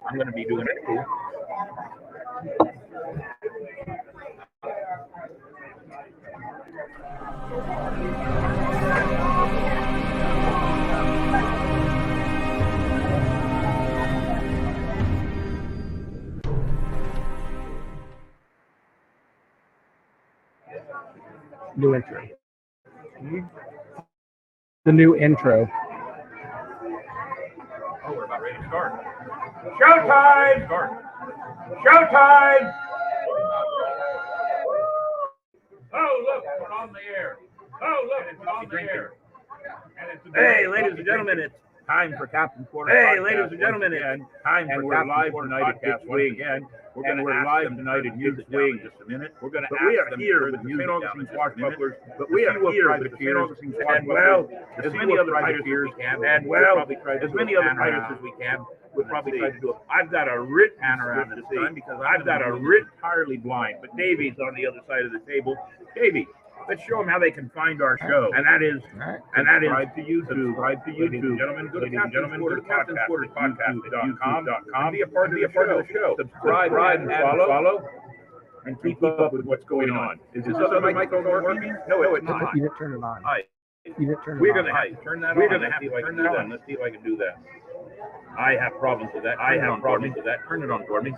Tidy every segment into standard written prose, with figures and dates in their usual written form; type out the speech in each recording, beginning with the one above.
I'm going to be doing it too. New intro. The new intro. Oh, we're about ready to start. Showtime! Showtime! Oh, look, it's on the air. Oh, look, it's on the air. Hey, ladies and gentlemen, it's time for Captain Quarter. Hey, ladies and gentlemen, it's time for Captain Quarter tonight at Music Swing. Again, we're live tonight at Music Swing. Just a minute. We're going to ask them here with the St. Augustine Swashbucklers, but we are here with the St. Augustine Swashbucklers, as many other fighters as we can, and well, as many other fighters as we can. We'll probably try to do it. I've got a written panorama this time because I've got a written entirely blind, but Davey's on the other side of the table. Davey, let's show them how they can find our show, and that is subscribe to YouTube. Ladies and gentlemen, go to Captain'sQuartersPodcast.com. Be a part of the show. Subscribe and follow, and keep up with what's going on. Is this other microphone working? No, it's not. You didn't turn it on. We're going to have to turn that on. We're going to have to turn that on. Let's see if I can do that. I have problems with that. Turn it on for me.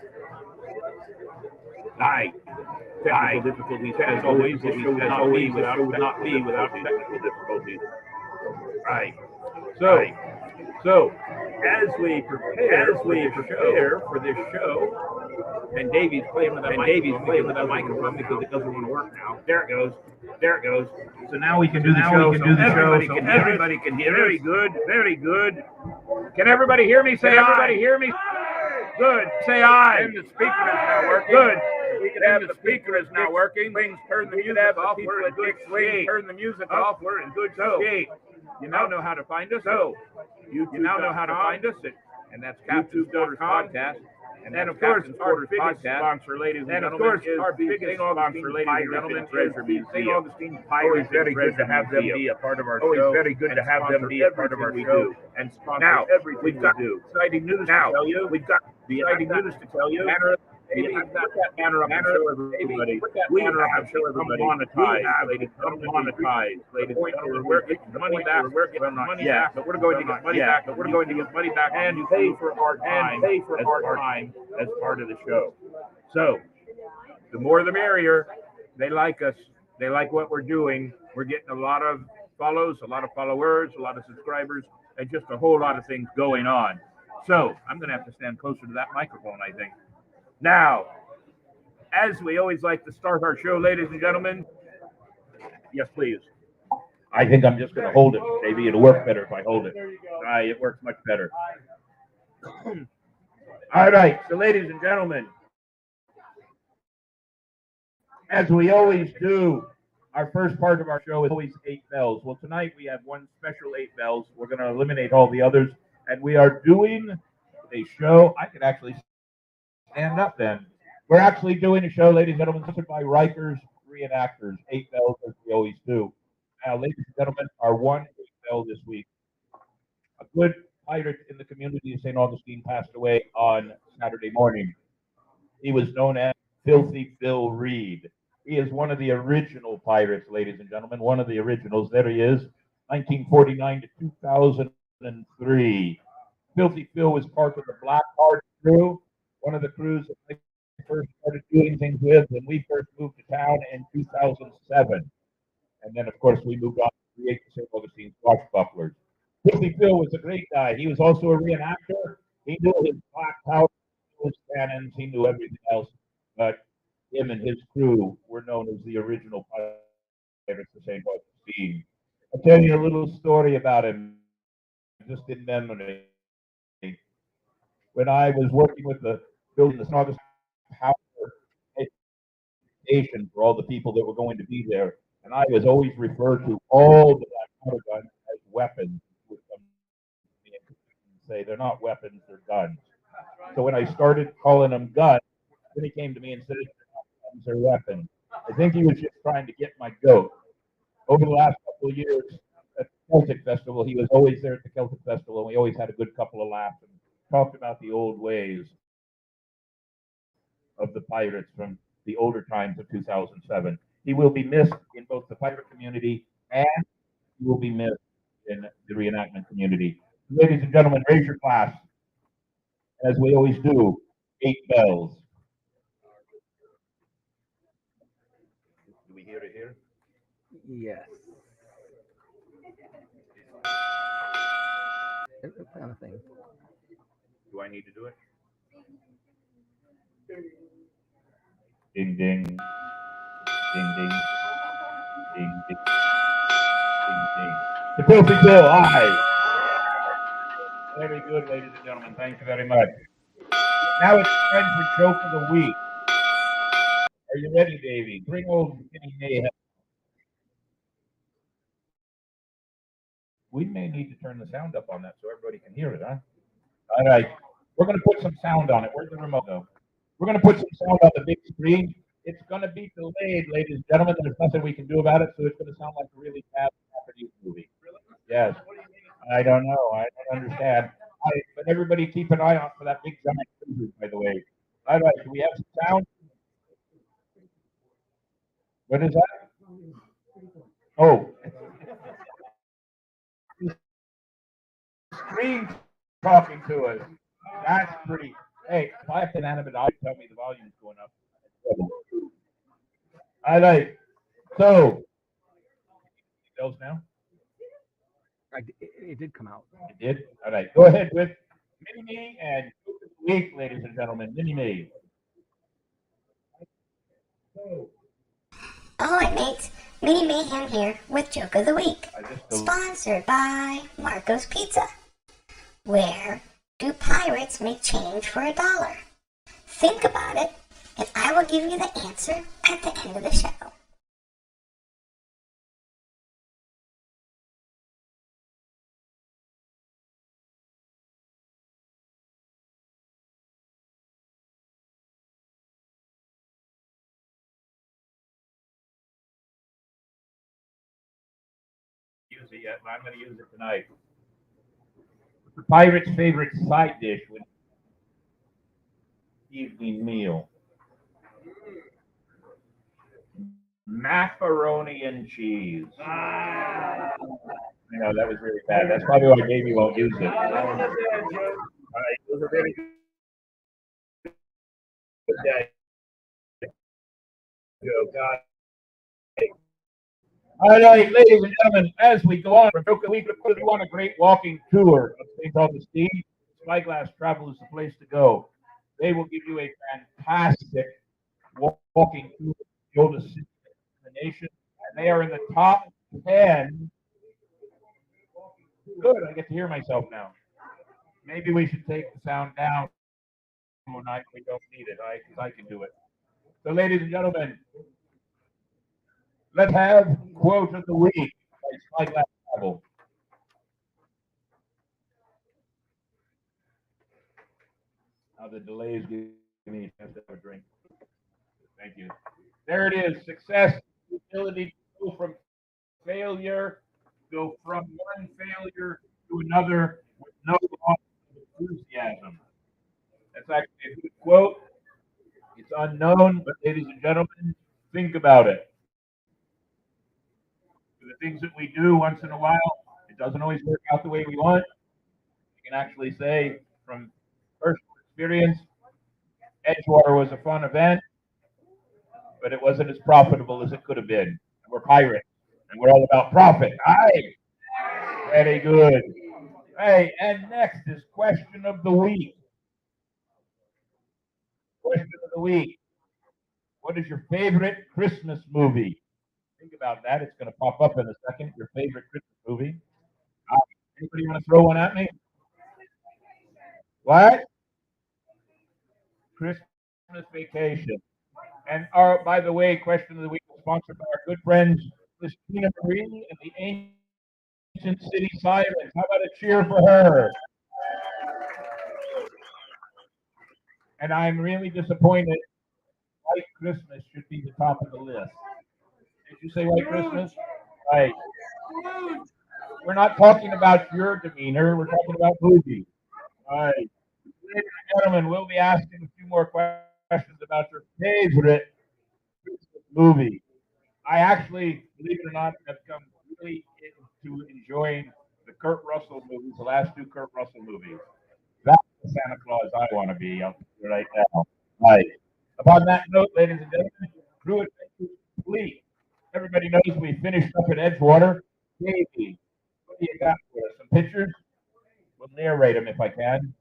Technical difficulties, as always. This show cannot be without technical difficulties. Right. So as we prepare for this show, and Davey's playing with that microphone because it doesn't want to work now. There it goes. So now we can do the show. Everybody can hear. Very good. Can everybody hear me? Say everybody hear me. Good. Say aye. And the speaker is now working. Good. We can have the speaker is now working. Turn the music off. We're in good shape. Turn the music off. We're in good shape. You now know how to find us. You now know how to find us. And that's Captain's Quarters Podcast. And then, of course, our biggest sponsor, ladies and gentlemen, is St. Augustine St. Augustine Pirates. Very good to have them be a part of our show. Always very good to have them be a part of our show. And sponsor everything we do. Exciting news to tell you. We've got the exciting news to tell you. Put that banner up and show everybody. We have monetized, ladies and gentlemen. We're getting money back. But we're going to get money back. And pay for our time as part of the show. So, the more the merrier. They like us. They like what we're doing. We're getting a lot of follows, a lot of followers, a lot of subscribers, and just a whole lot of things going on. So, I'm going to have to stand closer to that microphone, I think. Now, as we always like to start our show, ladies and gentlemen. Yes, please. I think I'm just going to hold it. Maybe it'll work better if I hold it. It works much better. All right. So, ladies and gentlemen, as we always do, our first part of our show is always 8 bells. Well, tonight we have one special 8 bells. We're going to eliminate all the others. And we are doing a show. I can actually stand up then. We're actually doing a show, ladies and gentlemen, hosted by Rikers reenactors, 8 bells as we always do. Now, ladies and gentlemen, our 1 8 bell this week. A good pirate in the community of St. Augustine passed away on Saturday morning. He was known as Filthy Phil Reed. He is one of the original pirates, ladies and gentlemen, one of the originals. There he is, 1949 to 2003. Filthy Phil was part of the Black Heart crew. One of the crews that I first started doing things with when we first moved to town in 2007. And then, of course, we moved on to create the St. Augustine Swashbucklers. Filthy Phil was a great guy. He was also a reenactor. He knew his black powder, his cannons, he knew everything else. But him and his crew were known as the original pirates of St. Augustine. I'll tell you a little story about him, just in memory. When I was working with the building the St. Augustine Power Station for all the people that were going to be there, and I was always referred to all the black powder guns as weapons. Would come to me and say they're not weapons, they're guns. So when I started calling them guns, then he came to me and said guns are weapons. I think he was just trying to get my goat. Over the last couple of years at the Celtic Festival, he was always there at the Celtic Festival, and we always had a good couple of laughs. talked about the old ways of the pirates from the older times of 2007. He will be missed in both the pirate community and he will be missed in the reenactment community. Ladies and gentlemen, raise your glass, as we always do. 8 bells. Do we hear it here? Yes. It's kind of thing. Do I need to do it? Ding, ding. Ding, ding. Ding, ding. Ding, ding. The Filthy Bill, aye. Very good, ladies and gentlemen. Thank you very much. Now it's time for Joke of the Week. Are you ready, Davey? Bring old Mayhem. We may need to turn the sound up on that so everybody can hear it, huh? All right. We're going to put some sound on it. Where's the remote, though? We're going to put some sound on the big screen. It's going to be delayed, ladies and gentlemen. There's nothing we can do about it, so it's going to sound like a really bad Japanese movie. Yes. I don't know. I don't understand. But everybody keep an eye out for that big giant movie, by the way. All right. Do we have some sound? What is that? Oh. Screen talking to us. That's pretty. Hey, if I have an animate object, tell me the volume's going up. All right. So, bells now? It did come out. It did? All right. Go ahead with Mini-Me and Joke of the Week, ladies and gentlemen. Mini-Me. Alright, mates. Mini Mayhem here with Joke of the Week. Sponsored by Marco's Pizza. Where do pirates make change for $1? Think about it, and I will give you the answer at the end of the show. Use it yet, but I'm going to use it tonight. The pirate's favorite side dish with evening meal. Macaroni and cheese. I know that was really bad. That's probably why Davey won't use it. All right, it was a very good day. God. All right, ladies and gentlemen, as we go on, we want a great walking tour of St. Augustine. Spyglass Travel is the place to go. They will give you a fantastic walking tour of the oldest city in the nation, and they are in the top 10. Good, I get to hear myself now. Maybe we should take the sound down tonight. We don't need it, because I can do it. So, ladies and gentlemen, let's have Quote of the Week by Spyglass Travel. Now the delays give me a chance to have a drink. Thank you. There it is. Success, the ability to go from failure, go from one failure to another with no loss of enthusiasm. That's actually a good quote. It's unknown, but ladies and gentlemen, think about it. For the things that we do once in a while, it doesn't always work out the way we want. You can actually say from personal experience, Edgewater was a fun event, but it wasn't as profitable as it could have been. And we're pirates, and we're all about profit. Aye. Very good. Hey, and next is question of the week. Question of the week. What is your favorite Christmas movie? Think about that. It's going to pop up in a second. Your favorite Christmas movie. Anybody want to throw one at me? What? Christmas Vacation. And by the way, question of the week is sponsored by our good friends, Christina Marie and the Ancient City Sirens. How about a cheer for her? And I'm really disappointed. White Christmas should be the top of the list. Did you say White Christmas? Right. We're not talking about your demeanor. We're talking about movies. All right. ladies and gentlemen, we'll be asking a few more questions about your favorite Christmas movie. I actually, believe it or not, have come really into enjoying the Kurt Russell movies, the last two Kurt Russell movies. That's the Santa Claus I want to be. I'll tell you right now. Right. Upon that note, ladies and gentlemen, Crew Adventures complete. Everybody knows we finished up at Edgewater. Davey, what do you got for us? Some pictures? We'll narrate them if I can.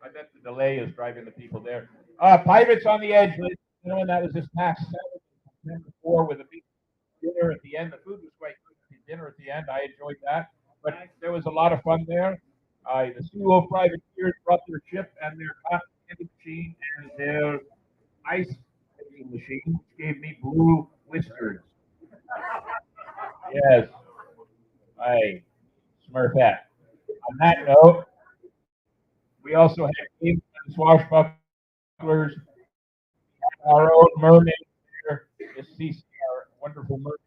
I bet the delay is driving the people there. Pirates on the Edge, ladies and gentlemen. That was this past Saturday, September 4, with a big dinner at the end. The food was quite good. The dinner at the end, I enjoyed that. But there was a lot of fun there. The Seawolf Privateers brought their ship and their cotton candy machine and their ice making machine, which gave me blue whiskers. Yes, I Smurfette. On that note, we also had games and swashbucklers, our own mermaid here, the CC, our wonderful mermaid.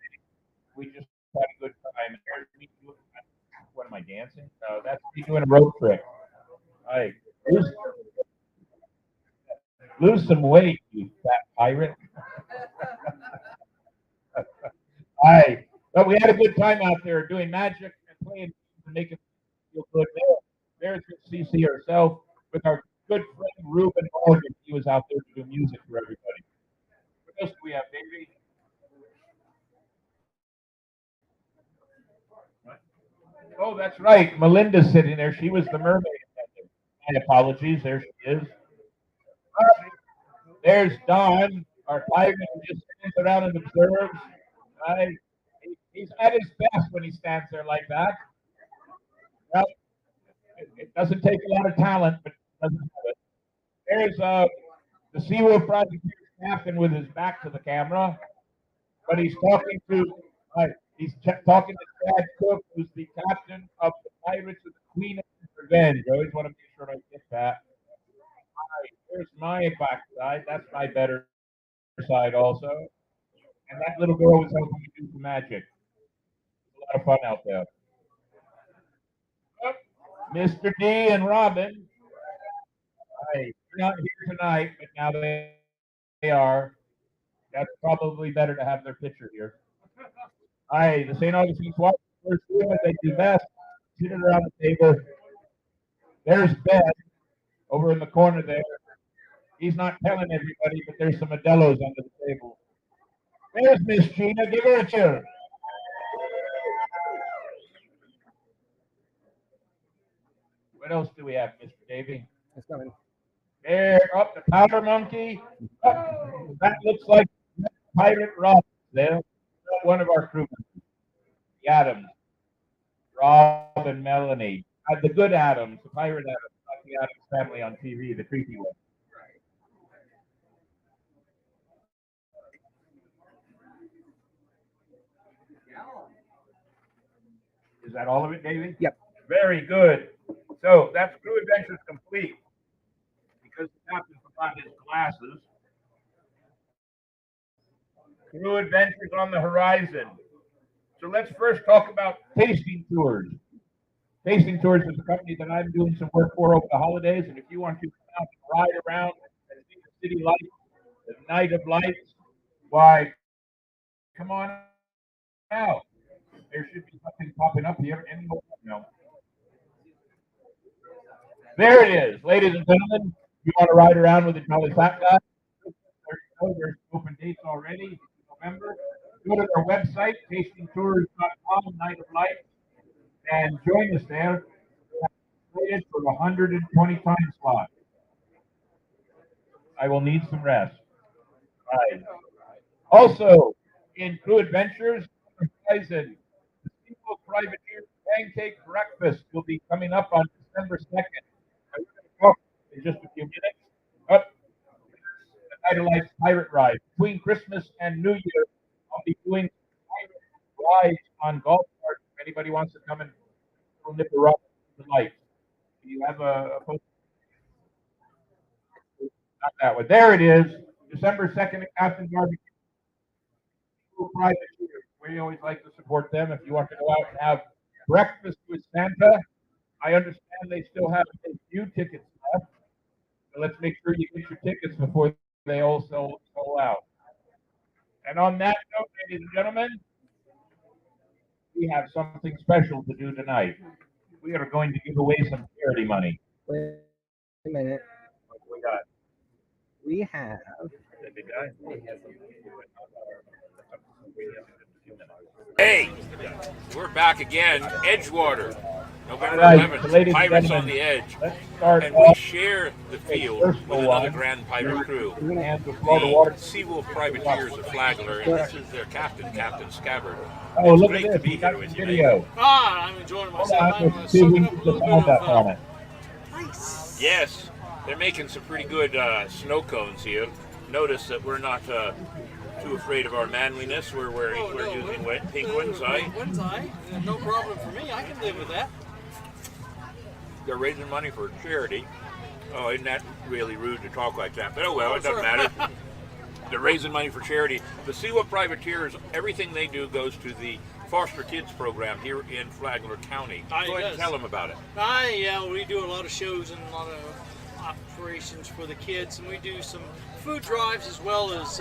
We just had a good time. There's me doing, what am I dancing? That's me doing a road trip. I lose some weight, you fat pirate. I but we had a good time out there doing magic and playing and making feel good. There's CC herself with our good friend Ruben Morgan. He was out there to do music for everybody. What else do we have, Davey? Oh, that's right. Melinda's sitting there. She was the mermaid attendant. My apologies. There she is. There's Don, our pirate who just stands around and observes. Right? He's at his best when he stands there like that. Well, it doesn't take a lot of talent, but it doesn't have it. There's the Seawolf Project captain with his back to the camera, but he's talking to talking to Chad Cook, who's the captain of the Pirates of the Queen of Revenge. I always want to make sure I get that. Here's my backside. That's my better side also. And that little girl was helping me do some magic. A lot of fun out there. Oh, Mr. D and Robin. They're not here tonight, but now they are. That's probably better to have their picture here. The St. Augustine SWAT first doing what they do best. Sitting around the table. There's Ben over in the corner there. He's not telling everybody, but there's some Modelo's under the table. There's Miss Gina. Give her a cheer. What else do we have, Mr. Davey? It's coming. There, up the powder monkey. That looks like Pirate Rum. There, one of our crew members. The Adams, Rob and Melanie. The good Adams, the Pirate Adams, not the Adams family on TV, the creepy one. Is that all of it, Davey? Yep. Very good. So that's Crew Adventures complete. Because the captain forgot his glasses. Crew Adventures on the horizon. So let's first talk about tasting tours. Tasting Tours is a company that I'm doing some work for over the holidays, and if you want to come out and ride around and see the city lights, the night of lights, why, come on out. There should be something popping up here any moment now. There it is, ladies and gentlemen. You want to ride around with a jolly fat guy? There's open dates already, November. Go to their website, tastingtours.com, Night of Light, and join us there. Rated for 120 time slot. I will need some rest. Right. Also, in Crew Adventures, Horizon, the Sequel Privateer Pancake Breakfast will be coming up on December 2nd. I'm going to talk in just a few minutes. Up the Night of Lights Pirate Ride. Between Christmas and New Year, I'll be doing pirate rides on golf carts. If anybody wants to come and nip a rock the lights. Do you have a post? Not that one. There it is. December 2nd at Captain Barbecue. Privateer. We always like to support them. If you want to go out and have breakfast with Santa, I understand they still have a few tickets left. So let's make sure you get your tickets before they all sell out. And on that note, ladies and gentlemen, we have something special to do tonight. We are going to give away some charity money. Wait a minute. What we got? We have. The big guy? Hey, we're back again. Edgewater, November All right, 11th. ladies and Pirates gentlemen, on the Edge. Let's start And we off share the field first with of another all, Grand Pirate crew. and the Florida Water. The Seawolf Privateers of Flagler, and this is their captain, Captain Scabbard. Oh, It's look great at to this. be We got here some with you, video. mate. I'm enjoying Hold myself. on, I'm let's see if we soaking can up a get little sound bit up on of it. ice. Yes, they're making some pretty good snow cones here. Notice that we're not too afraid of our manliness. We're using wet pink ones, aye? One's eye. No problem for me. I can live with that. They're raising money for charity. Oh, isn't that really rude to talk like that? But oh well, it doesn't matter. They're raising money for charity. The Seawolf Privateers, everything they do goes to the foster kids program here in Flagler County. Aye, Go ahead it and does. tell them about it. Yeah, we do a lot of shows and a lot of operations for the kids, and we do some food drives as well as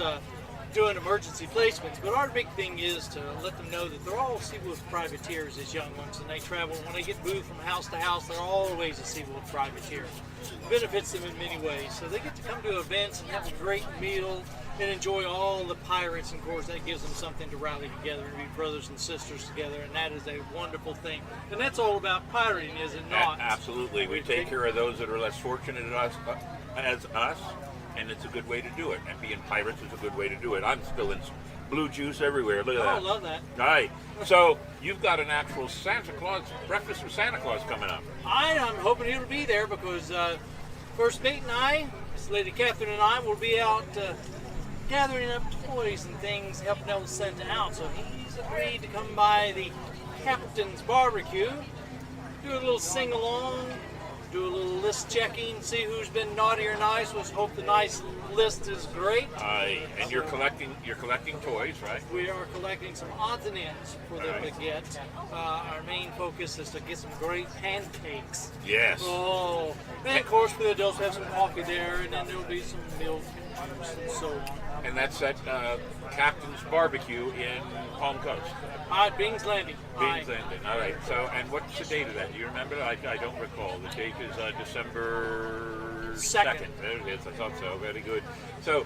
doing emergency placements. But our big thing is to let them know that they're all Seawolf Privateers as young ones, and they travel. When they get moved from house to house, they're always a Seawolf Privateer. It benefits them in many ways. So they get to come to events and have a great meal and enjoy all the pirates, and of course that gives them something to rally together and be brothers and sisters together, and that is a wonderful thing. And that's all about pirating, is it not? Absolutely. We take care of those that are less fortunate as us, and it's a good way to do it. And being pirates is a good way to do it. I'm spilling blue juice everywhere. Look at that. I love that. All right. So you've got an actual Santa Claus, breakfast with Santa Claus coming up. I'm hoping he'll be there because First Mate and I, Miss Lady Catherine and I, will be out gathering up toys and things, helping old Santa out. So he's agreed to come by the Captain's Barbecue, do a little sing-along, do a little list checking, see who's been naughty or nice. Let's hope the nice list is great. And you're collecting toys, right? We are collecting some odds and ends for them to get. Our main focus is to get some great pancakes. Yes. Oh, and of course for the adults, we have some coffee there, and then there'll be some milk and juice and so on. And that's at Captain's Barbecue in Palm Coast. Bing's Landing. Beans Landing. All right. So, and what's the date of that? Do you remember? I don't recall. The date is December 2nd. There it is. I thought so. Very good. So,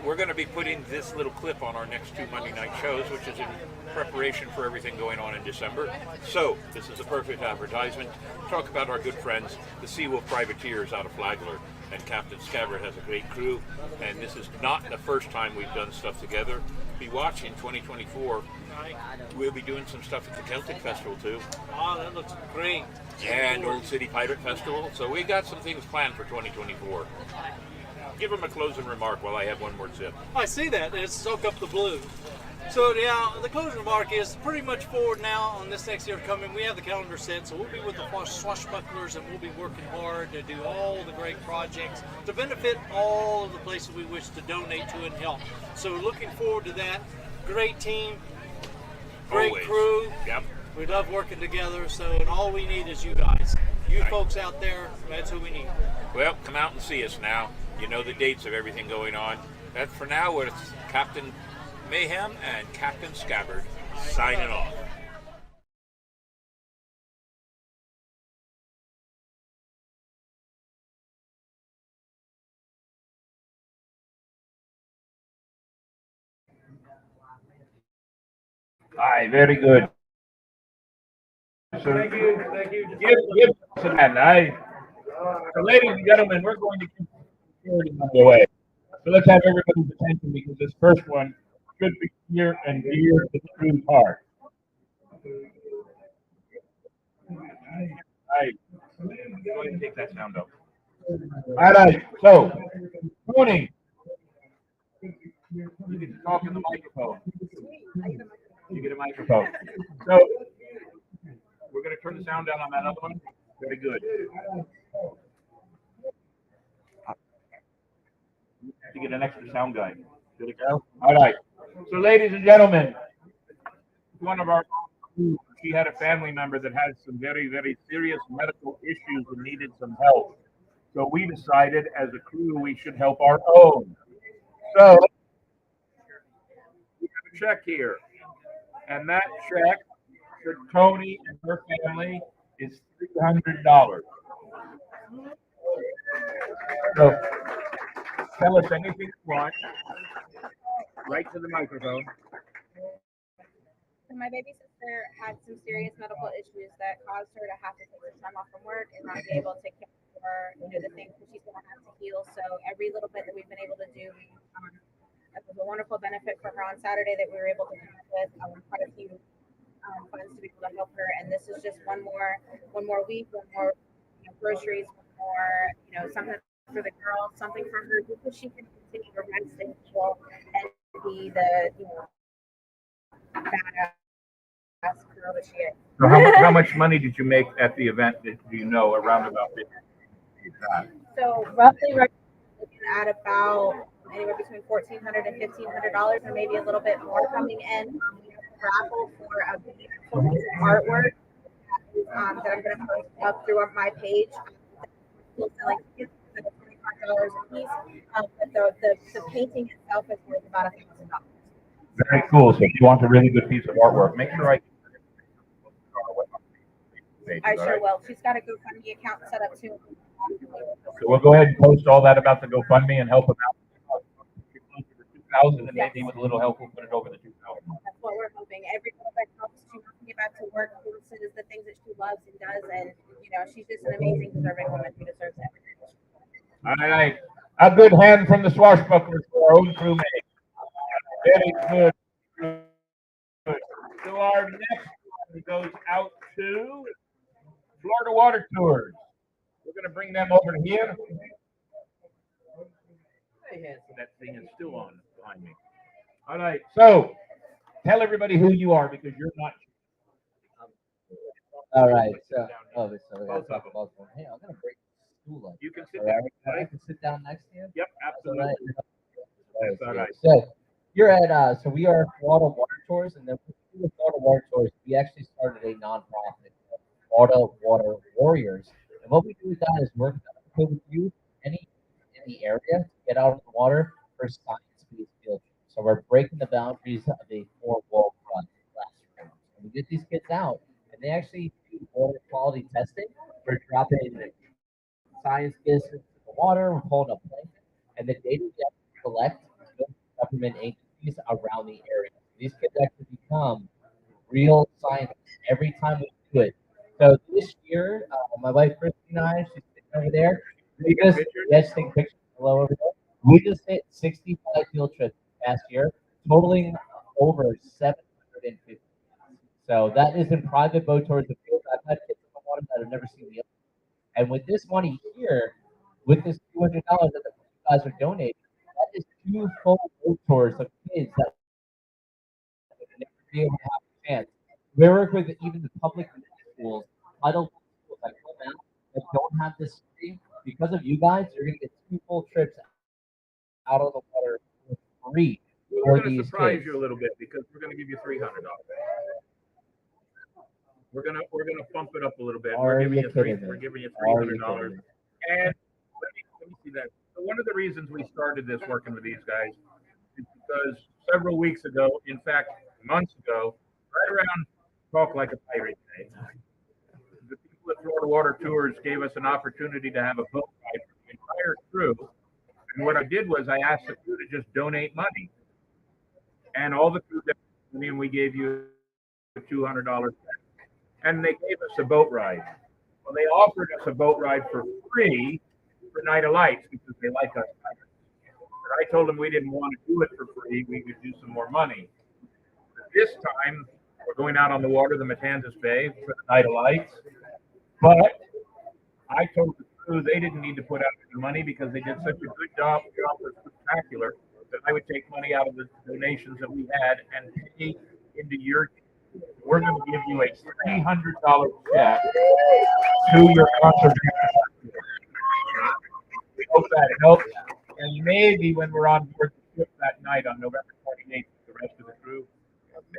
we're going to be putting this little clip on our next two Monday night shows, which is in preparation for everything going on in December. So, this is a perfect advertisement. Talk about our good friends, the Seawolf Privateers out of Flagler. And Captain Scabbard has a great crew, and this is not the first time we've done stuff together. Be watching 2024. We'll be doing some stuff at the Celtic Festival too. Oh, that looks great. And Old City Pirate Festival. So we got some things planned for 2024. Give them a closing remark while I have one more sip. I see that, and it's soak up the blue. So yeah, the closing remark is pretty much forward now on this next year coming. We have the calendar set, so we'll be with the swashbucklers, and we'll be working hard to do all the great projects to benefit all of the places we wish to donate to and help. So looking forward to that. Great team, great Always. crew. Yep. We love working together, and all we need is you guys. You folks out there, that's who we need. Well, come out and see us now. You know the dates of everything going on. That's for now with Captain Mayhem and Captain Scabbard signing off. Aye, very good. So, thank you. Give us a hand, aye. So, ladies and gentlemen, we're going to keep charity money away. So let's have everybody's attention because this first one should be near and dear to the crew's heart. Aye. Go ahead and take that sound out. All right. So, Tony, you can talk in the microphone. You get a microphone. So, we're going to turn the sound down on that other one. Very good. To get an extra sound guy. Good to go? All right. So, ladies and gentlemen, one of our crew, she had a family member that had some very, very serious medical issues and needed some help. So we decided as a crew we should help our own. So we have a check here. And that check for Tony and her family is $300. So tell us anything you want. Right to the microphone. So my baby sister had some serious medical issues that caused her to have to take some time off from work and not be able to care for the things that she's going to have to heal. So every little bit that we've been able to do, it was a wonderful benefit for her on Saturday that we were able to come up with quite a few funds to be able to help her. And this is just one more week, one more groceries, one more something for the girls, something for her, just so she can continue to rest and heal and be the badass girl that she is. So how much money did you make at the event? Do you know around about this? So roughly right now, looking at about anywhere between $1,400 and $1,500, or maybe a little bit more coming in. We have a raffle for a beautiful piece of artwork that I'm going to post up through my page. Still selling tickets at $25 a piece, but the painting itself is worth about $1,000. Very cool. So if you want a really good piece of artwork, make sure I sure will. She's got a GoFundMe account set up too. So we'll go ahead and post all that about the GoFundMe and help them out. 2,000, and maybe with a little help, we'll put it over the 2,000. That's what we're hoping. Every little bit helps. She wants to get back to work. This is the things that she loves and does, and she's just an amazing, deserving woman who deserves everything. All right, a good hand from the swashbucklers for our own crewmate. Very good. So our next one goes out to Florida Water Tours. We're going to bring them over here. That thing is still on behind me. All right, so tell everybody who you are because you're not. All right. So, we got to talk about one. Hey, I'm going to break the stool up. You can sit All down. right, I can sit down next to you? Yep, absolutely. That's all right. So, you're at, so we are Florida Water Tours, and then with Florida Water Tours, we actually started a nonprofit called Florida Water Warriors. And what we do with that is work with youth in the area to get out on the water for science-based field trips. So we're breaking the boundaries of a four-wall classroom. And we get these kids out, and they actually do water quality testing. We're dropping science kits into the water, we're pulling up plankton, and the data we actually collect goes to government agencies around the area. These kids actually become real scientists every time we do it. So this year, my wife Christy and I, she's sitting over there. We just take pictures. Hello over there. We just hit 65 field trips last year, totaling over 750. So that is in private boat tours of field. I've had kids in the water that have never seen the ocean. And with this money here, with this $200 that the guys are donating, that is 2 full boat tours of kids that would never be able to have a chance. We work with even the public schools, Title schools that come out that don't have this free. Because of you guys, you're going to get 2 full trips out on the water for free. We're going to surprise you a little bit because we're going to give you $300. We're gonna bump it up a little bit. We're giving you $300. And let me see that. So one of the reasons we started this working with these guys is because several weeks ago, in fact, months ago, right around Talk Like a Pirate Day, the people at Florida Water Tours gave us an opportunity to have a boat ride for the entire crew. And what I did was I asked the crew to just donate money. And all the crew donated money, and we gave you $200. And they gave us a boat ride. Well, they offered us a boat ride for free for Night of Lights because they like us. But I told them we didn't want to do it for free. We could do some more money. But this time, we're going out on the water, the Matanzas Bay, for the Night of Lights. But I told the crew they didn't need to put out any money because they did such a good job for Spectacular that I would take money out of the donations that we had and pay into your. We're going to give you a $300 check to your contribution. We hope that helps. And maybe when we're on board the ship that night on November 28th with the rest of the crew,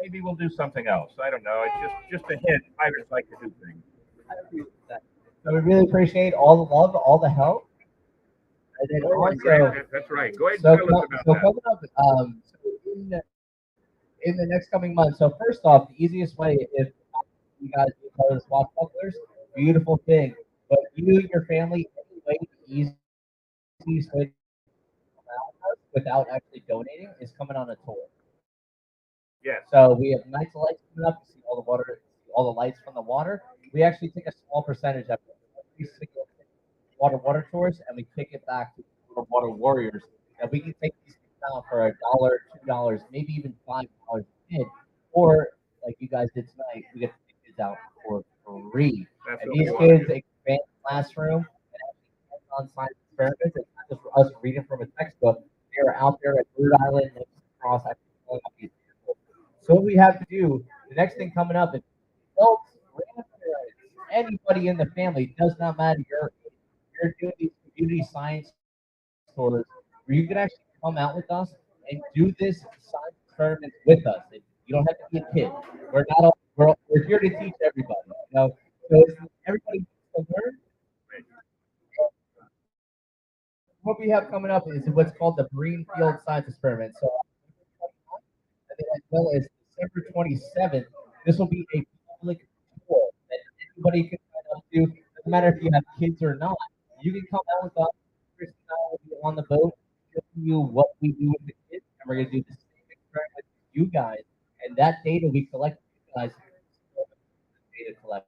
maybe maybe we'll do something else. I don't know. It's just a hint. Pirates like to do things. I agree with that. So we really appreciate all the love, all the help. And then also, That's right. Go ahead so, and tell us about so that. coming up, so in the next coming months. So first off, the easiest way, if you guys be part of the swashbucklers, beautiful thing. But you, your family, any way the easiest way to come out with us without actually donating is coming on a tour. Yes. So we have nights of lights coming up. You see all the water, all the lights from the water. We actually take a small percentage of every single water tours, and we kick it back to the water warriors. And we can take these things out for $1, $2, maybe even $5 a kid, or like you guys did tonight, we get to take kids out for free. That's And what these we want to kids do. expand the classroom and actually on science experiments. It's not just us reading from a textbook. They are out there at Bird Island, across actually pulling up these people. So what we have to do, the next thing coming up is adults, grandparents, anybody in the family, does not matter your age. You're doing these community science tours where you can actually come out with us and do this science experiment with us. And you don't have to be a kid. We're not all, we're here to teach everybody. You know, so everybody needs to learn. What we have coming up is what's called the Greenfield Science Experiment. So, and then as well as December 27th, this will be a public tour that anybody can sign up to. Doesn't matter if you have kids or not. You can come out with us. Chris and I will be on the boat, showing you what we do with the kids, and we're going to do the same experiment with you guys. And that data we collect, you guys, data collect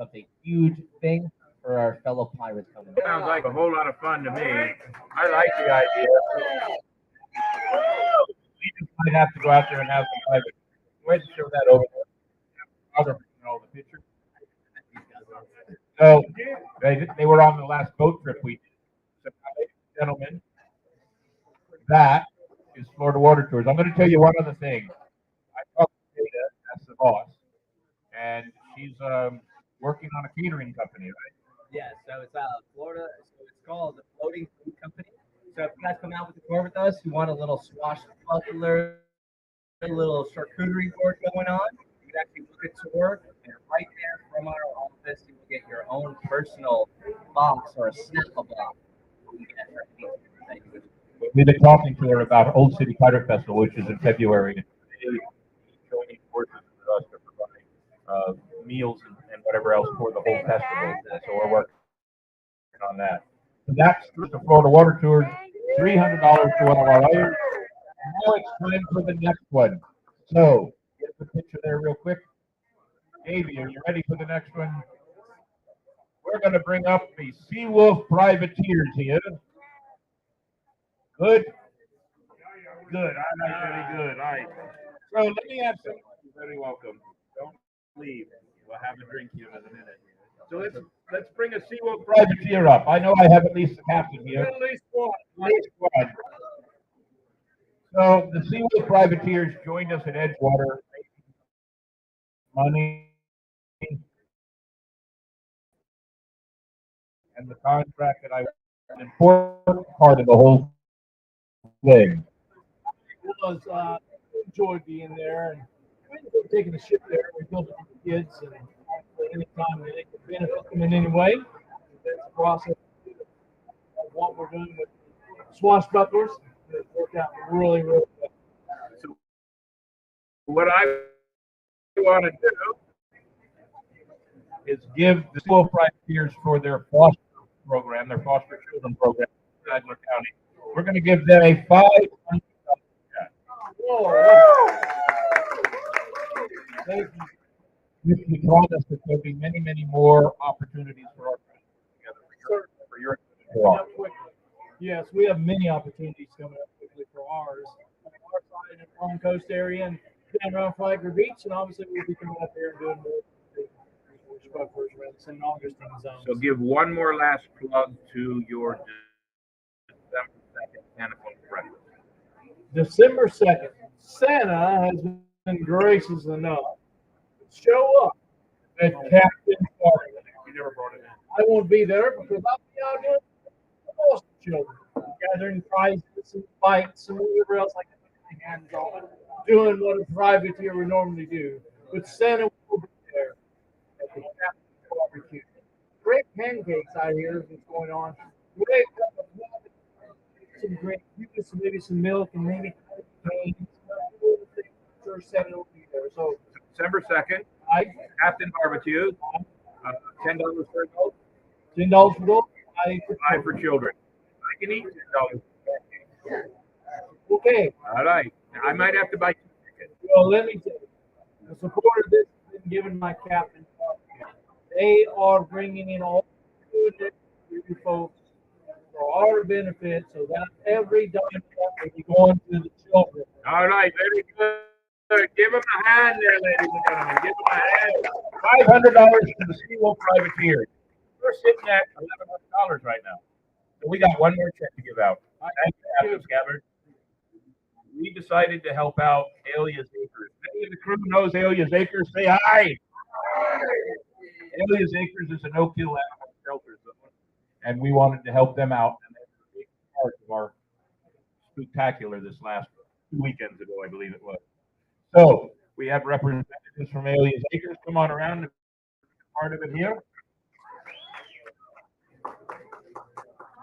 becomes a huge thing for our fellow pirates coming up. Sounds like a whole lot of fun to me. I like the idea. We just might have to go out there and have some private. Go ahead and show that over there. Photography and all the pictures. So they were on the last boat trip we did. So, ladies and gentlemen, that is Florida Water Tours. I'm going to tell you one other thing. I talked to Data, that's the boss, and she's working on a catering company, right? Yeah, so it's Florida. So it's called the Floating Food Company. So if you guys come out with the tour with us, you want a little swashbuckler, a little charcuterie board going on, you can actually book a tour, and right there from our office, you will get your own personal box or a snapple box. We've been talking to her about Old City Pirate Festival, which is in February. And she's joining forces with us to provide meals and whatever else for the whole festival. So we're working on that. So that's the Florida Water Tours, $300 to one of our items. And now it's time for the next one. So get the picture there real quick. Davey, are you ready for the next one? We're going to bring up the Seawolf Privateers here. Good. Good. All right, very good. All right. So let me ask you. You're very welcome. Don't leave. We'll have a drink here in a minute. So let's bring a Seawolf Privateer up. I know I have at least the captain here. At least one. At least one. So the Seawolf Privateers joined us at Edgewater. Money and the contract that I an important part of the whole thing. It was enjoyed being there and we enjoyed taking the ship there. We built it for the kids and anytime they can benefit them in any way. That's the process of what we're doing with swashbucklers. It worked out really, really well. So what I want to do is give the school privateers for their foster program, their foster children program in Adler County. We're going to give them a $500 check. Which told us that there'll be many, many more opportunities for our together for your Yes, we have many opportunities coming up quickly for ours. On our side in the Palm Coast area and down around Flagler Beach, and obviously we'll be coming up here and doing more swashbucklers around the St. Augustine zone. So give one more last plug to your December 2nd Tentacle breakfast. December 2nd, Santa has been gracious enough to show up at Captain Party. We never brought it in. I won't be there because I'll be out doing the foster children. gathering prizes and fights and whatever else I can get my hands on, doing what a privateer would normally do. But Santa will be there at the captain's barbecue. Great pancakes out here is what's going on. Great cup of milk, some great juice, maybe some milk, and maybe cane. Sure, Santa will be there. So December 2nd, Captain Barbecue, $10 for adults, $10 for adults, $5 for children. I can eat $10. Okay. All right. I might have to buy 2 tickets. Well, let me tell you, the support of this has been given my captain. They are bringing in all the food for you folks for our benefit, so that every dime will be going to the children. All right. Very good. Give them a hand there, ladies and gentlemen. Give them a hand. $500 for the Seawolf Privateer. We're sitting at $1,100 right now. So we got one more check to give out. Thank you, Gabbard. We decided to help out Alias Acres. Many of the crew knows Alias Acres. Say hi. Alias Acres is a no-kill animal shelter, and we wanted to help them out. And they were a big part of our spectacular this last 2 weekends ago, I believe it was. So we have representatives from Alias Acres. Come on around and be part of it here.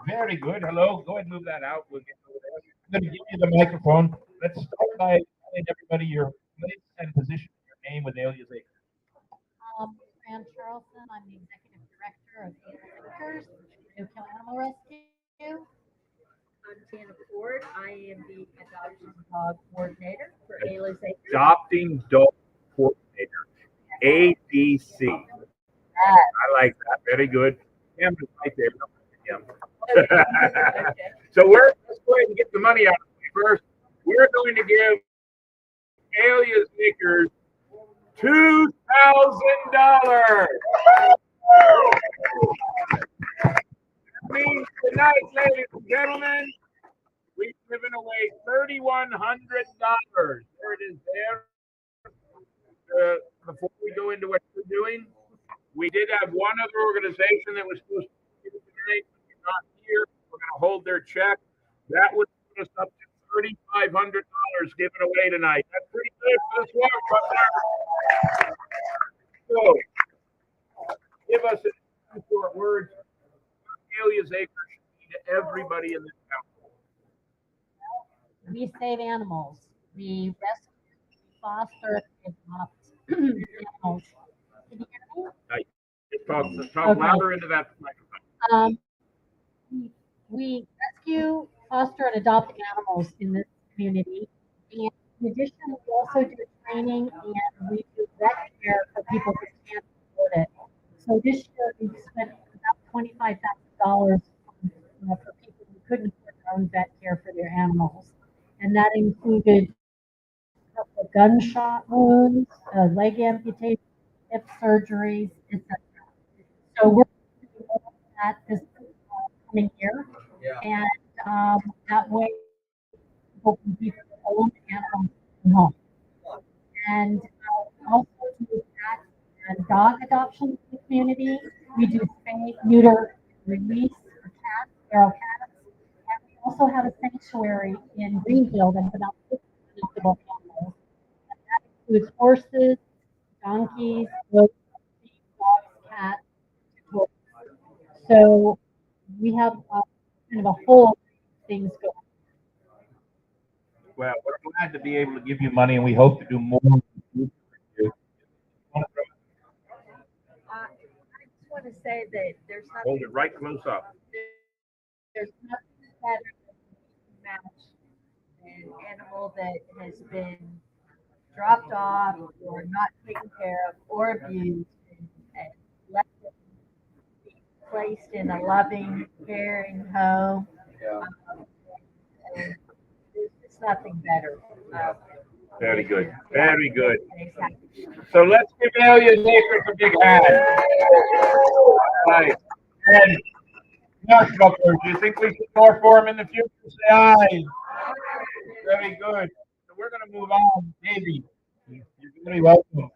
Very good. Hello. Go ahead and move that out. We'll get over there. I'm going to give you the microphone. Let's start by telling everybody your place and position, your name with Alias Acres. Fran Charleston. I'm the executive director of Alias Acres, no-kill animal rescue. I'm Tana Ford. I am the adoption dog coordinator for Alias Acres. Adopting dog coordinator, ADC. I like that. Very good. Cam's right there. So let's go ahead and get the money out of it first. We're going to give Alias Acres $2,000. That means tonight, ladies and gentlemen, we've given away $3,100. There it is there. Before we go into what we're doing, we did have one other organization that was supposed to give it tonight, but they're not here. We're going to hold their check. That would put us up to $3,500 given away tonight. That's pretty good for this work, brother. So, give us a few short words. Alias Acres should be to everybody in this town. We save animals. We rescue, we foster, and adopt animals. Can you hear me? Nice. Talk Okay. louder into that microphone. We rescue, foster, and adopt animals in this community. And in addition, we also do training and we do vet care for people who can't afford it. So this year we spent about $25,000 for people who couldn't afford their own vet care for their animals. And that included a couple of gunshot wounds, leg amputations, hip surgeries, etc. So we're doing all of that this coming year. And that way people can keep their own animals at home. And also do cat and dog adoption in the community. We do spay, neuter, release for cats, feral cats. And we also have a sanctuary in Greenfield that has about 50 adoptable animals. And that includes horses, donkeys, goats, dogs, cats, and tortoises. So we have kind of a whole things going. Well, we're glad to be able to give you money, and we hope to do more. I just want to say that there's nothing. Hold it right close up. There's nothing better than match an animal that has been dropped off or not taken care of or abused and let them be placed in a loving, caring home. And there's nothing better. Very good. Very good. So let's give Alias Acres a big hand. Right. And Mushmuckers, do you think we should more for him in the future? Say aye. Very good. So we're going to move on. Davey, you're very welcome.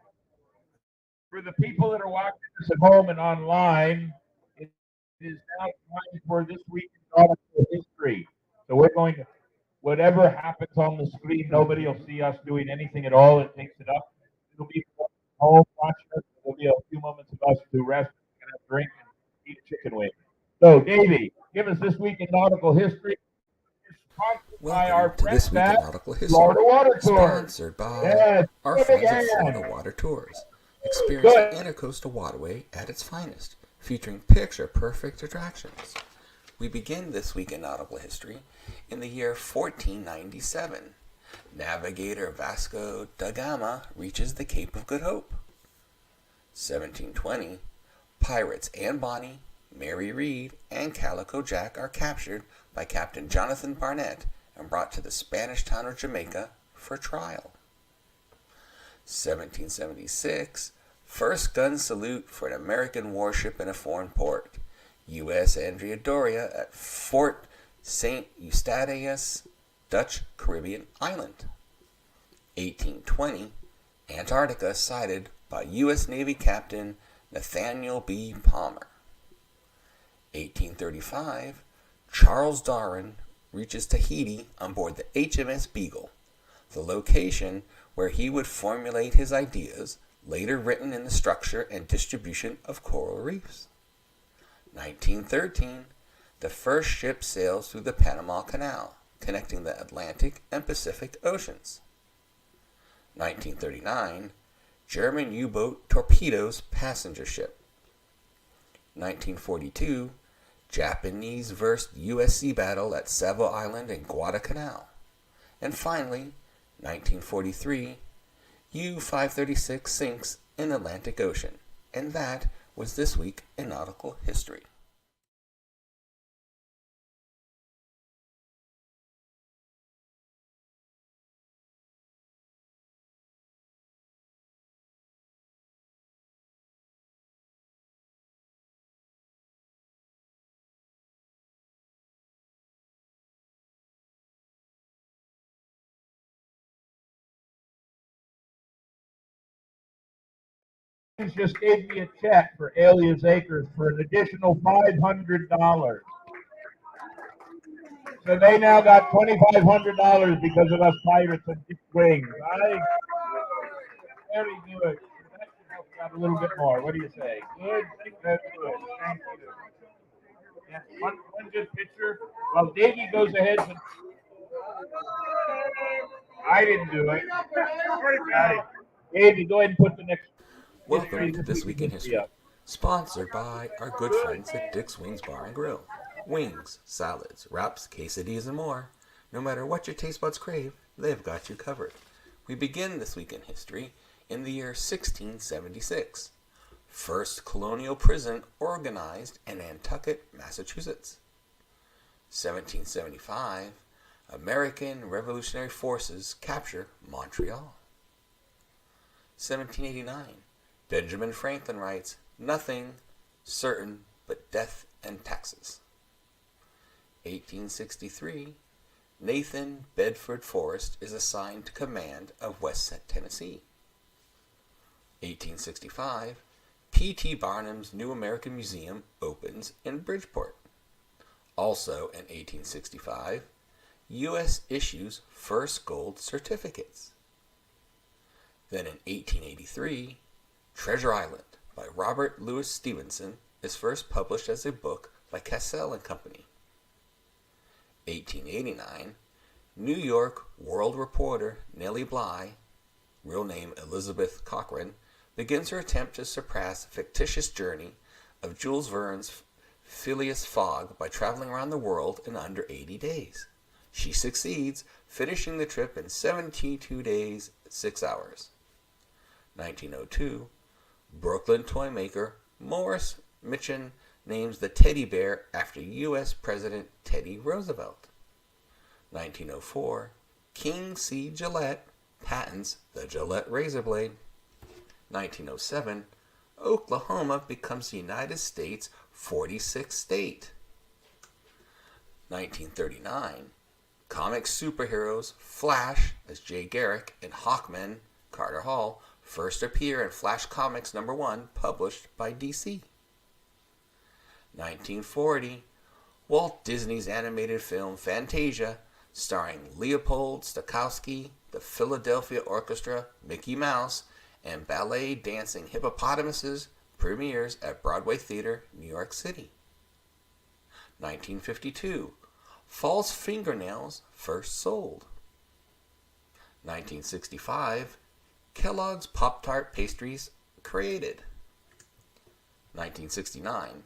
For the people that are watching this at home and online, it is now time for this week's article history. So we're going to, whatever happens on the screen, nobody will see us doing anything at all. It takes it up. It'll be home watching us. There'll be a few moments of us to rest and have a drink and eat a chicken wing. So, Davey, give us this week in nautical history. Sponsored by our Welcome to This friends Week in at Nautical History, Florida Water Tours. sponsored by Yes, our give a big friends at hand. Florida Water Tours. Experience the intercoastal waterway at its finest, featuring picture-perfect attractions. We begin This Week in Nautical History in the year 1497. Navigator Vasco da Gama reaches the Cape of Good Hope. 1720, pirates Anne Bonny, Mary Read, and Calico Jack are captured by Captain Jonathan Barnett and brought to the Spanish town of Jamaica for trial. 1776, first gun salute for an American warship in a foreign port. U.S. Andrea Doria at Fort St. Eustatius, Dutch Caribbean island. 1820, Antarctica sighted by U.S. Navy Captain Nathaniel B. Palmer. 1835, Charles Darwin reaches Tahiti on board the HMS Beagle, the location where he would formulate his ideas, later written in the structure and distribution of coral reefs. 1913, the first ship sails through the Panama Canal, connecting the Atlantic and Pacific Oceans. 1939, German U-boat torpedoes passenger ship. 1942, Japanese vs. U.S. sea battle at Savo Island and Guadalcanal. And finally, 1943, U-536 sinks in Atlantic Ocean. And that was This Week in Nautical History. Just gave me a check for Alias Acres for an additional $500. So they now got $2,500 because of us pirates and Dick Wings. Very good. That should help you out a little bit more. What do you say? Good? That's good. Thank you. Yeah, one good picture. Well, Davey goes ahead and... I didn't do it. Davey, go ahead and put the next... Welcome to This Week in History, sponsored by our good friends at Dick's Wings Bar and Grill. Wings, salads, wraps, quesadillas, and more. No matter what your taste buds crave, they've got you covered. We begin This Week in History in the year 1676. First colonial prison organized in Nantucket, Massachusetts. 1775. American Revolutionary Forces capture Montreal. 1789. Benjamin Franklin writes, "Nothing certain but death and taxes." 1863. Nathan Bedford Forrest is assigned to command of West Tennessee. 1865. P.T. Barnum's New American Museum opens in Bridgeport. Also in 1865, U.S. issues first gold certificates. Then in 1883, Treasure Island by Robert Louis Stevenson is first published as a book by Cassell and Company. 1889, New York World reporter Nellie Bly, real name Elizabeth Cochran, begins her attempt to surpass the fictitious journey of Jules Verne's Phileas Fogg by traveling around the world in under 80 days. She succeeds, finishing the trip in 72 days, 6 hours. 1902, Brooklyn toy maker Morris Mitchin names the teddy bear after U.S. President Teddy Roosevelt. 1904, King C. Gillette patents the Gillette razor blade. 1907, Oklahoma becomes the United States' 46th state. 1939, comic superheroes Flash as Jay Garrick and Hawkman Carter Hall first appear in Flash Comics #1, published by DC. 1940, Walt Disney's animated film Fantasia, starring Leopold Stokowski, the Philadelphia Orchestra, Mickey Mouse, and ballet dancing hippopotamuses, premieres at Broadway Theater, New York City. 1952, False Fingernails first sold. 1965, Kellogg's Pop-Tart pastries created. 1969,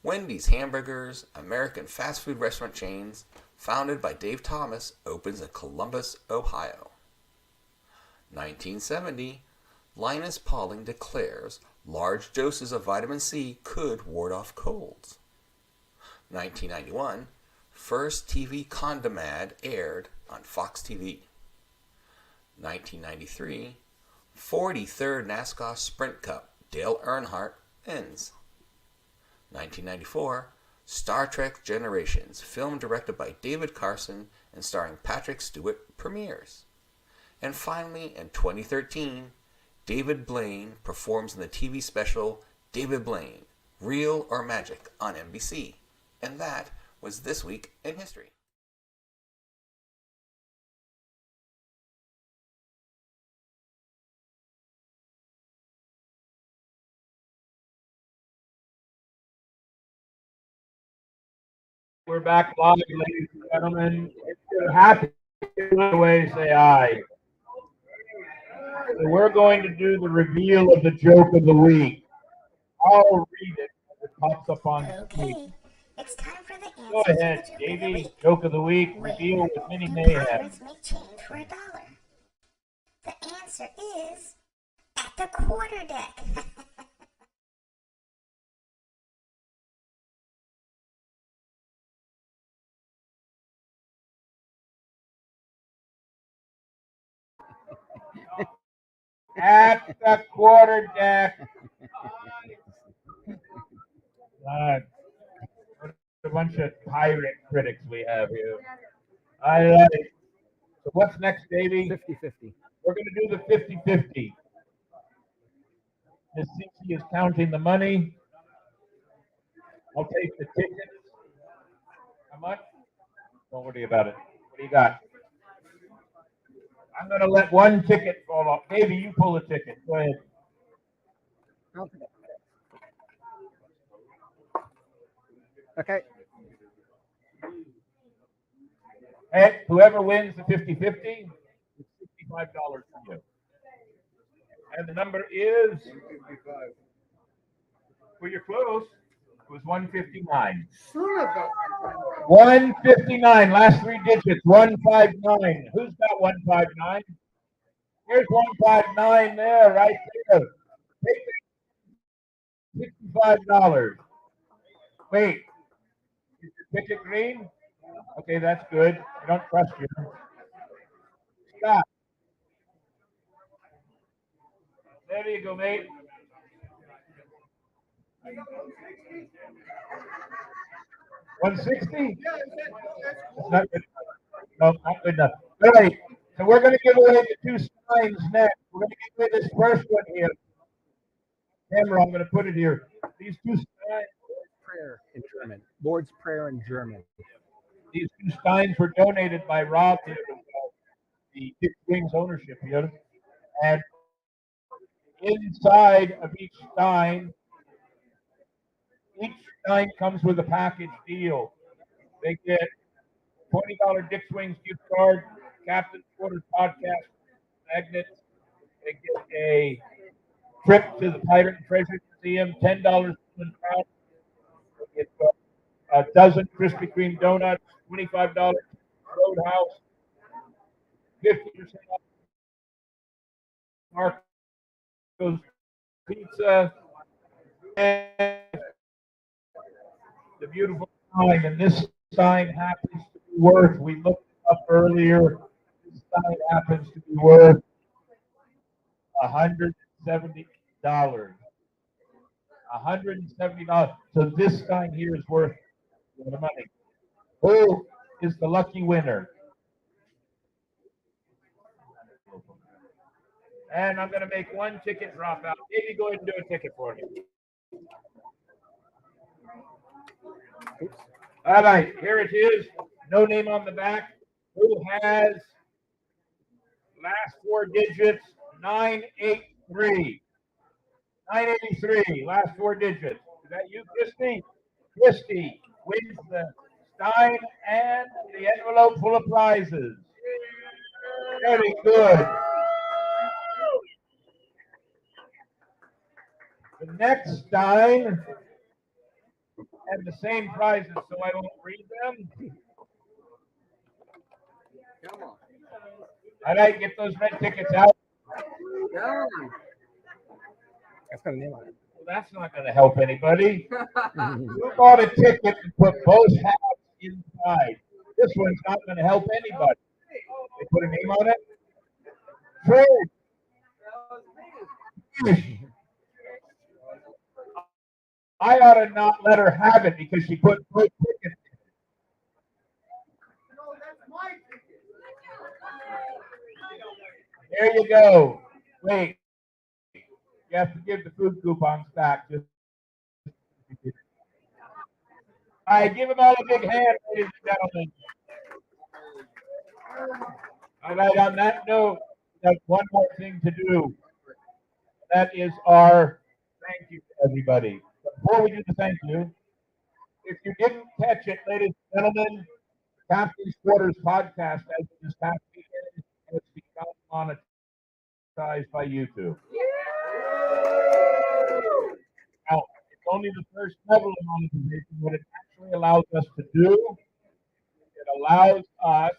Wendy's Hamburgers, American fast food restaurant chains, founded by Dave Thomas, opens in Columbus, Ohio. 1970, Linus Pauling declares large doses of vitamin C could ward off colds. 1991, first TV condom ad aired on Fox TV. 1993, 43rd NASCAR Sprint Cup, Dale Earnhardt, ends. 1994, Star Trek Generations, film directed by David Carson and starring Patrick Stewart, premieres. And finally, in 2013, David Blaine performs in the TV special David Blaine, Real or Magic on NBC. And that was This Week in History. We're back live, ladies and gentlemen. If you're happy, way say aye. So we're going to do the reveal of the joke of the week. I'll read it as it pops up on the screen. Okay, it's time for the answer Go ahead, to the joke of the Davey. week. Joke of the week, reveal with Where Mini do Mayhem. pirates make change for $1? The answer is at the quarterdeck. At the quarterdeck. What a bunch of pirate critics we have here. I like it. So what's next, Davey? 50-50. We're going to do the 50-50. Miss Cece is counting the money. I'll take the tickets. How much? Don't worry about it. What do you got? I'm going to let one ticket fall off. Davey, you pull the ticket. Go ahead. Okay. Hey, whoever wins the 50-50, it's $65 for you. And the number is, well, you're close. It was 159. 159, last three digits, 159. Who's got 159? Here's 159 there, right there. Take $65. Wait, is your ticket green? Okay, that's good. I don't trust you. Stop. There you go, mate. $160? That's not good. No, not good enough. All right. So we're going to give away the two signs next. We're going to give away this first one here. Camera, I'm going to put it here. These two signs. Prayer in German. Lord's Prayer in German. These two steins were donated by Rob here, the Dick Wings ownership here. And inside of each stein comes with a package deal. They get $20 Dick Wings gift card, Captain's Quarters podcast magnets. They get a trip to the Pirate and Treasure Museum, $10 in crown. They get a dozen Krispy Kreme donuts, $25 Roadhouse, 50% off Marco's Pizza, and the beautiful sign. And this sign happens to be worth, we looked it up earlier, this sign happens to be worth $170. $170. So this sign here is worth the money. Who is the lucky winner? And I'm going to make one ticket drop out. Maybe go ahead and do a ticket for me. Oops. All right, here it is. No name on the back. Who has last four digits? 983. 983, last four digits. Is that you, Christy? Christy wins the Stein and the envelope full of prizes. Very good. The next Stein and the same prizes, so I won't read them. Come on. All right, get those red tickets out. Come on. That's got a name on it. Well, that's not going to help anybody. You bought a ticket and put both hats inside. This one's not going to help anybody. They put a name on it. Trish. I ought to not let her have it because she put both tickets. There you go. Wait. You have to give the food coupons back. Just all right, give them all a big hand, ladies and gentlemen. All right, on that note, there's one more thing to do. That is our thank you to everybody. Before we do the thank you, if you didn't catch it, ladies and gentlemen, Captain's Quarters podcast as this past weekend has become monetized by YouTube. Now, it's only the first level of monetization. What it actually allows us to do, it allows us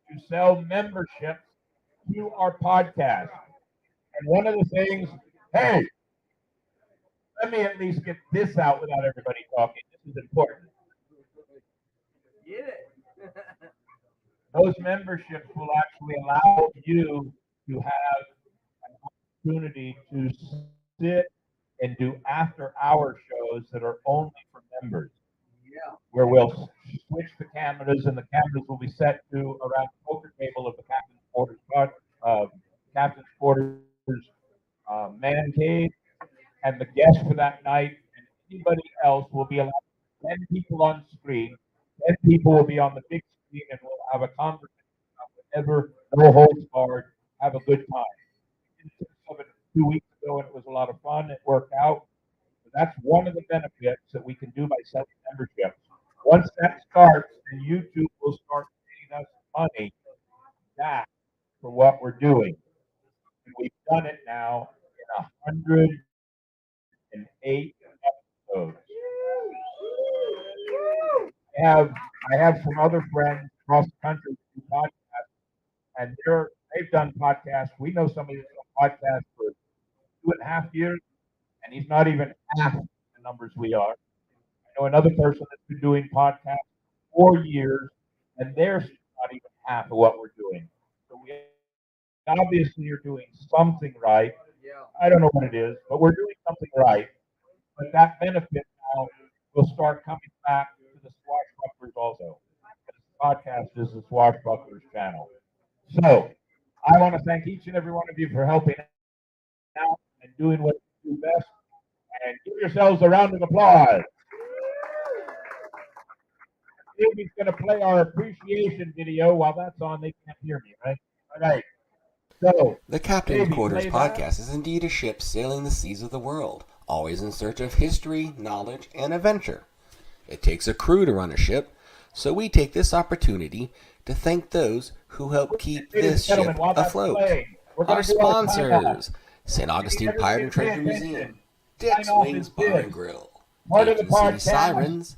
to sell memberships to our podcast. And one of the things, hey, let me at least get this out without everybody talking. This is important. Get it. Those memberships will actually allow you to have an opportunity to sit and do after-hour shows that are only for members. Yeah. Where we'll switch the cameras, and the cameras will be set to around the poker table of the Captain's Quarters man cave, and the guest for that night and anybody else will be allowed 10 people on screen. 10 people will be on the big screen, and we'll have a conversation about whatever, no holds barred, have a good time. We did some of it 2 weeks ago, and it was a lot of fun. It worked out. So that's one of the benefits that we can do by selling memberships. Once that starts, then YouTube will start paying us money back for what we're doing. And we've done it now in 108 episodes. I have some other friends across the country who do podcasts, and they've done podcasts. We know somebody that's done podcasts for 2.5 years, and he's not even half the numbers we are. I know another person that's been doing podcasts for 4 years, and they're not even half of what we're doing. So we obviously are doing something right. Yeah. I don't know what it is, but we're doing something right. But that benefit now will start coming back to the Swashbucklers also. This podcast is the Swashbucklers channel. So I want to thank each and every one of you for helping out and doing what you do best. And give yourselves a round of applause. Davey's going to play our appreciation video. While that's on, they can't hear me, right? All right. So, the Captain's Davey, Quarters play podcast that. is indeed a ship sailing the seas of the world, always in search of history, knowledge, and adventure. It takes a crew to run a ship, so we take this opportunity to thank those who help keep Ladies and this gentlemen, ship while that's afloat. playing, we're going Our to do our sign-off. sponsors: St. Augustine Everybody Pirate and pay Treasure attention. Museum, Dick's Sign-off Wings is Bar this. and Grill, Part of the Ancient City podcast. Sirens,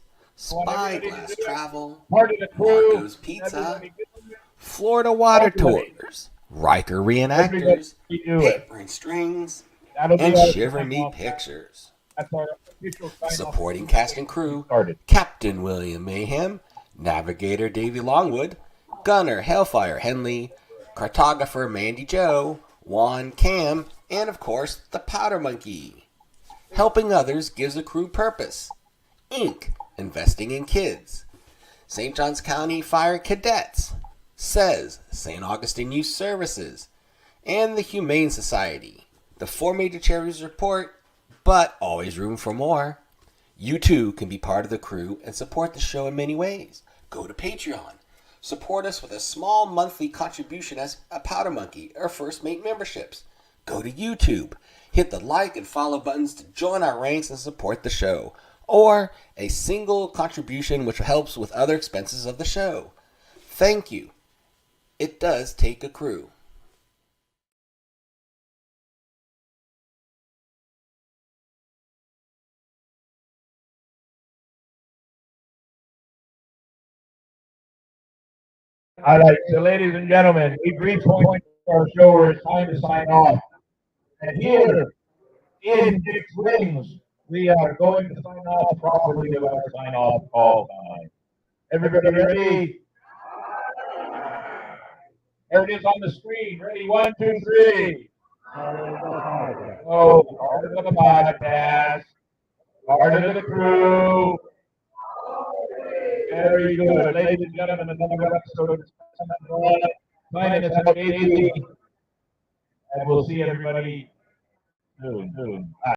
Want everybody to Spyglass do it. Travel, Part of the crew. Marco's Pizza, Everybody do it. Florida Water Everybody. Tours, Riker Everybody Reenactors, do it. Paper and Strings, That'll be and our Shiver Me sign-off. Pictures. That's our official sign-off. Supporting cast and crew: Started. Captain William Mayhem, Navigator Davey Longwood, Gunner Hellfire Henley, Cartographer Mandy Joe, Juan Cam, and of course the Powder Monkey. Helping others gives a crew purpose. Inc. Investing in kids. St. Johns County Fire Cadets. Says St. Augustine Youth Services. And the Humane Society. The 4 major charities report, but always room for more. You too can be part of the crew and support the show in many ways. Go to Patreon. Support us with a small monthly contribution as a Powder Monkey or First Mate memberships. Go to YouTube. Hit the like and follow buttons to join our ranks and support the show. Or a single contribution which helps with other expenses of the show. Thank you. It does take a crew. All right, so ladies and gentlemen, we've reached the point of our show where it's time to sign off. And here in Dick's Wings, we are going to sign off properly with our sign off call time. Everybody ready? There it is on the screen. Ready? 1, 2, 3. Oh, part of the podcast. Part of the crew. Very good. Ladies and gentlemen, another episode of Signing us out, Davey. And we'll see everybody soon. Bye.